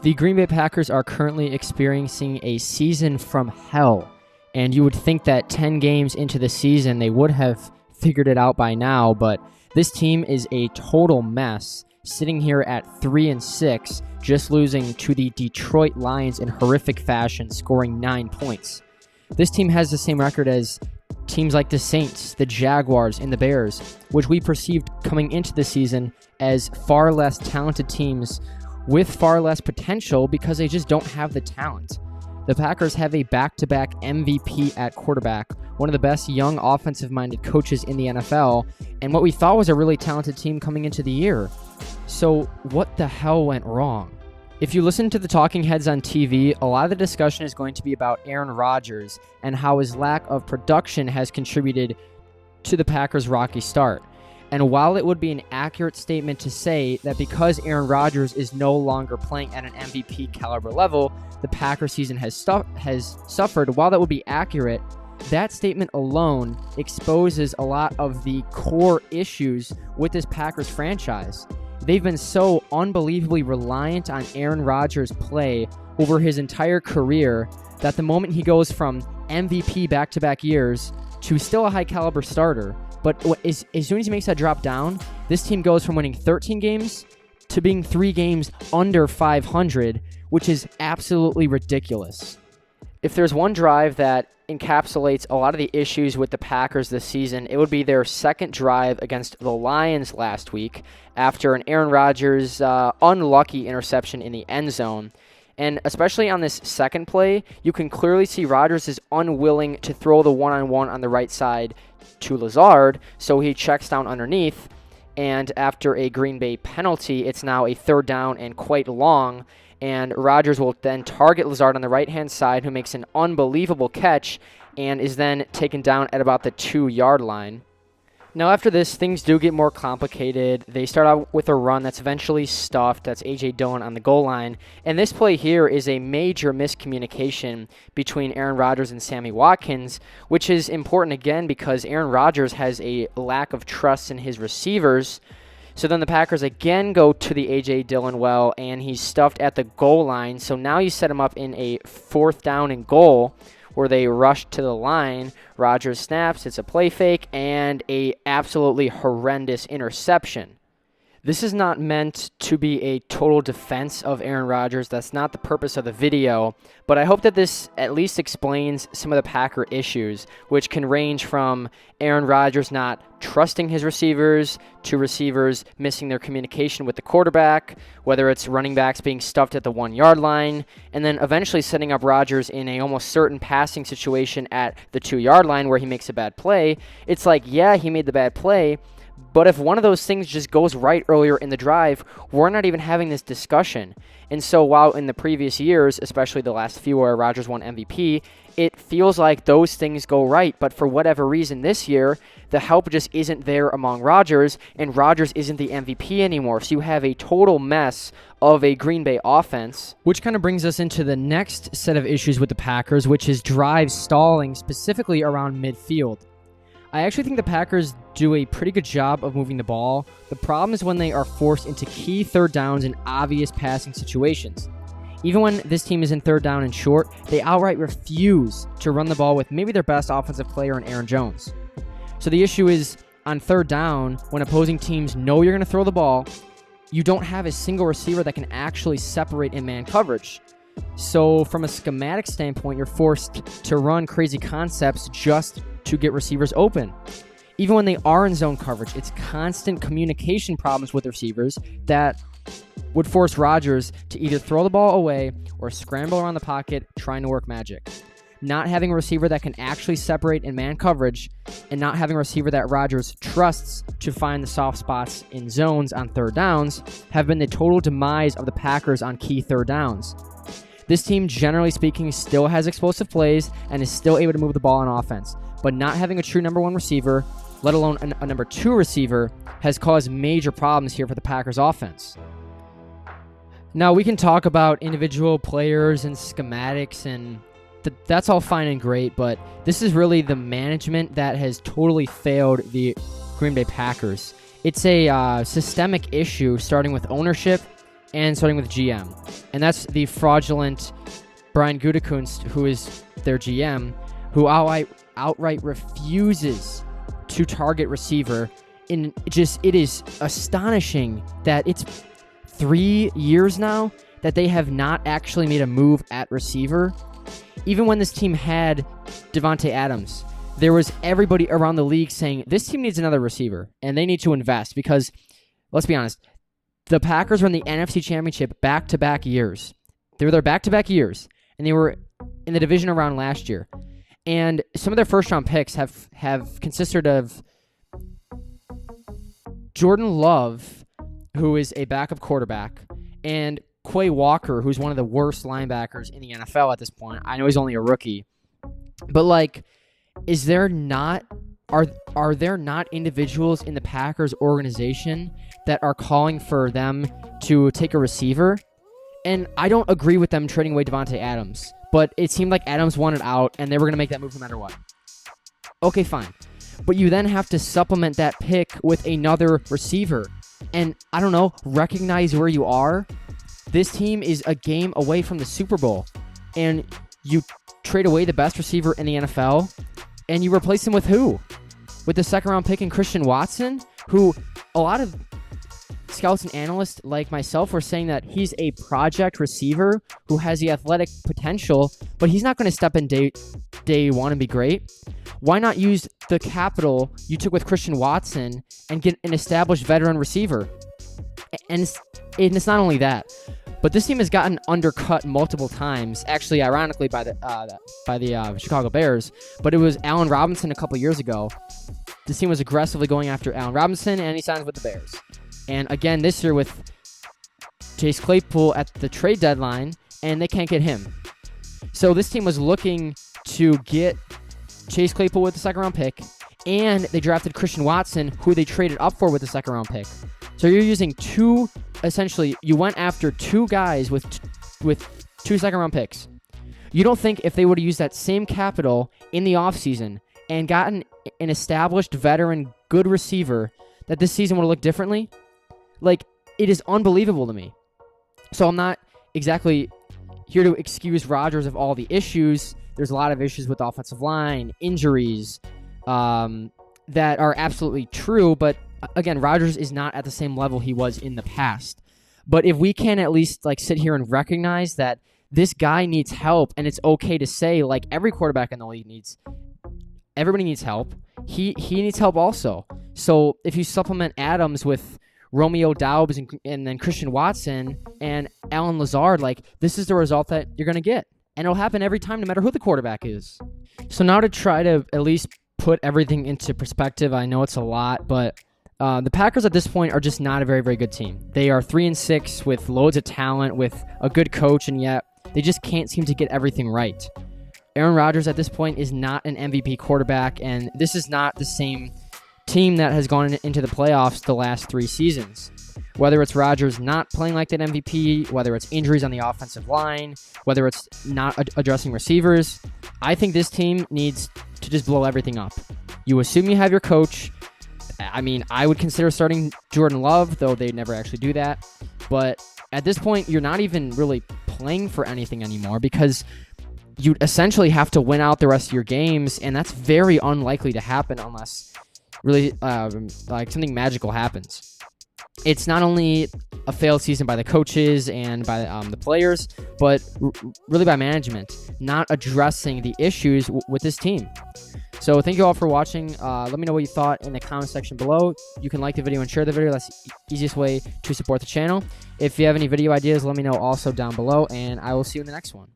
The Green Bay Packers are currently experiencing a season from hell, and you would think that 10 games into the season they would have figured it out by now, but this team is a total mess, sitting here at 3-6, just losing to the Detroit Lions in horrific fashion, scoring 9 points. This team has the same record as teams like the Saints, the Jaguars, and the Bears, which we perceived coming into the season as far less talented teams with far less potential because they just don't have the talent. The Packers have a back-to-back MVP at quarterback, one of the best young offensive-minded coaches in the NFL, and what we thought was a really talented team coming into the year. So what the hell went wrong? If you listen to the talking heads on TV, a lot of the discussion is going to be about Aaron Rodgers and how his lack of production has contributed to the Packers' rocky start. And while it would be an accurate statement to say that because Aaron Rodgers is no longer playing at an MVP caliber level, the Packers season has suffered, while that would be accurate, that statement alone exposes a lot of the core issues with this Packers franchise. They've been so unbelievably reliant on Aaron Rodgers' play over his entire career that the moment he goes from MVP back-to-back years to still a high-caliber starter, but as soon as he makes that drop down, this team goes from winning 13 games to being 3 games under 500, which is absolutely ridiculous. If there's one drive that encapsulates a lot of the issues with the Packers this season, it would be their second drive against the Lions last week after an Aaron Rodgers unlucky interception in the end zone. And especially on this second play, you can clearly see Rodgers is unwilling to throw the one-on-one on the right side to Lazard, so he checks down underneath. And after a Green Bay penalty, it's now a third down and quite long. And Rodgers will then target Lazard on the right-hand side, who makes an unbelievable catch and is then taken down at about the 2-yard line. Now, after this, things do get more complicated. They start out with a run that's eventually stuffed. That's A.J. Dillon on the goal line. And this play here is a major miscommunication between Aaron Rodgers and Sammy Watkins, which is important again because Aaron Rodgers has a lack of trust in his receivers. So then the Packers again go to the A.J. Dillon well, and he's stuffed at the goal line. So now you set him up in a 4th down and goal, where they rush to the line. Rodgers snaps, it's a play fake, and a absolutely horrendous interception. This is not meant to be a total defense of Aaron Rodgers. That's not the purpose of the video, but I hope that this at least explains some of the Packer issues, which can range from Aaron Rodgers not trusting his receivers to receivers missing their communication with the quarterback, whether it's running backs being stuffed at the 1-yard line, and then eventually setting up Rodgers in a almost certain passing situation at the 2-yard line where he makes a bad play. It's like, yeah, he made the bad play, but if one of those things just goes right earlier in the drive, we're not even having this discussion. And so while in the previous years, especially the last few where Rodgers won MVP, it feels like those things go right. But for whatever reason this year, the help just isn't there among Rodgers, and Rodgers isn't the MVP anymore. So you have a total mess of a Green Bay offense. Which kind of brings us into the next set of issues with the Packers, which is drive stalling, specifically around midfield. I actually think the Packers do a pretty good job of moving the ball. The problem is when they are forced into key third downs and obvious passing situations. Even when this team is in third down and short, they outright refuse to run the ball with maybe their best offensive player in Aaron Jones. So the issue is on third down, when opposing teams know you're going to throw the ball, you don't have a single receiver that can actually separate in man coverage. So from a schematic standpoint, you're forced to run crazy concepts just to get receivers open. Even when they are in zone coverage, it's constant communication problems with receivers that would force Rodgers to either throw the ball away or scramble around the pocket trying to work magic. Not having a receiver that can actually separate in man coverage and not having a receiver that Rodgers trusts to find the soft spots in zones on third downs have been the total demise of the Packers on key third downs. This team, generally speaking, still has explosive plays and is still able to move the ball on offense, but not having a true number 1 receiver, let alone a number 2 receiver, has caused major problems here for the Packers offense. Now, we can talk about individual players and schematics, and that's all fine and great, but this is really the management that has totally failed the Green Bay Packers. It's a systemic issue starting with ownership and starting with GM. And that's the fraudulent Brian Gutekunst, who is their GM, who outright refuses to target receiver. And it is astonishing that it's 3 years now that they have not actually made a move at receiver. Even when this team had Davante Adams, there was everybody around the league saying, this team needs another receiver, and they need to invest because, let's be honest, the Packers were in the NFC Championship back-to-back years. They were there back-to-back years, and they were in the divisional round last year. And some of their first-round picks have consisted of Jordan Love, who is a backup quarterback, and Quay Walker, who's one of the worst linebackers in the NFL at this point. I know he's only a rookie. But, like, is there not... Are there not individuals in the Packers organization that are calling for them to take a receiver? And I don't agree with them trading away Davante Adams, but it seemed like Adams wanted out, and they were going to make that move no matter what. Okay, fine. But you then have to supplement that pick with another receiver. And, I don't know, recognize where you are. This team is a game away from the Super Bowl, and you trade away the best receiver in the NFL, and you replace him with who? With the second-round pick in Christian Watson, who a lot of scouts and analysts like myself were saying that he's a project receiver who has the athletic potential, but he's not going to step in day one and be great. Why not use the capital you took with Christian Watson and get an established veteran receiver? And it's not only that, but this team has gotten undercut multiple times, actually, ironically, by the Chicago Bears, but it was Allen Robinson a couple years ago. This team was aggressively going after Allen Robinson, and he signs with the Bears. And again, this year with Chase Claypool at the trade deadline, and they can't get him. So this team was looking to get Chase Claypool with the second-round pick, and they drafted Christian Watson, who they traded up for with the second-round pick. So you're using essentially, you went after two guys with two second-round picks. You don't think if they would have used that same capital in the offseason and gotten an established veteran good receiver that this season would have looked differently? Like, it is unbelievable to me. So I'm not exactly here to excuse Rodgers of all the issues. There's a lot of issues with the offensive line, injuries, that are absolutely true, but again, Rodgers is not at the same level he was in the past. But if we can at least sit here and recognize that this guy needs help, and it's okay to say, like, every quarterback in the league everybody needs help. He needs help also. So if you supplement Adams with Romeo Doubs and then Christian Watson and Allen Lazard, this is the result that you're going to get. And it'll happen every time, no matter who the quarterback is. So now to try to at least put everything into perspective, I know it's a lot, but the Packers at this point are just not a very, very good team. They are 3-6 with loads of talent, with a good coach, and yet they just can't seem to get everything right. Aaron Rodgers at this point is not an MVP quarterback, and this is not the same team that has gone into the playoffs the last 3 seasons. Whether it's Rodgers not playing like that MVP, whether it's injuries on the offensive line, whether it's not addressing receivers, I think this team needs to just blow everything up. You assume you have your coach. I mean, I would consider starting Jordan Love, though they never actually do that. But at this point, you're not even really playing for anything anymore because you essentially have to win out the rest of your games, and that's very unlikely to happen unless really something magical happens. It's not only a failed season by the coaches and by the players, but really by management, not addressing the issues with this team. So thank you all for watching. Let me know what you thought in the comment section below. You can like the video and share the video. That's the easiest way to support the channel. If you have any video ideas, let me know also down below, and I will see you in the next one.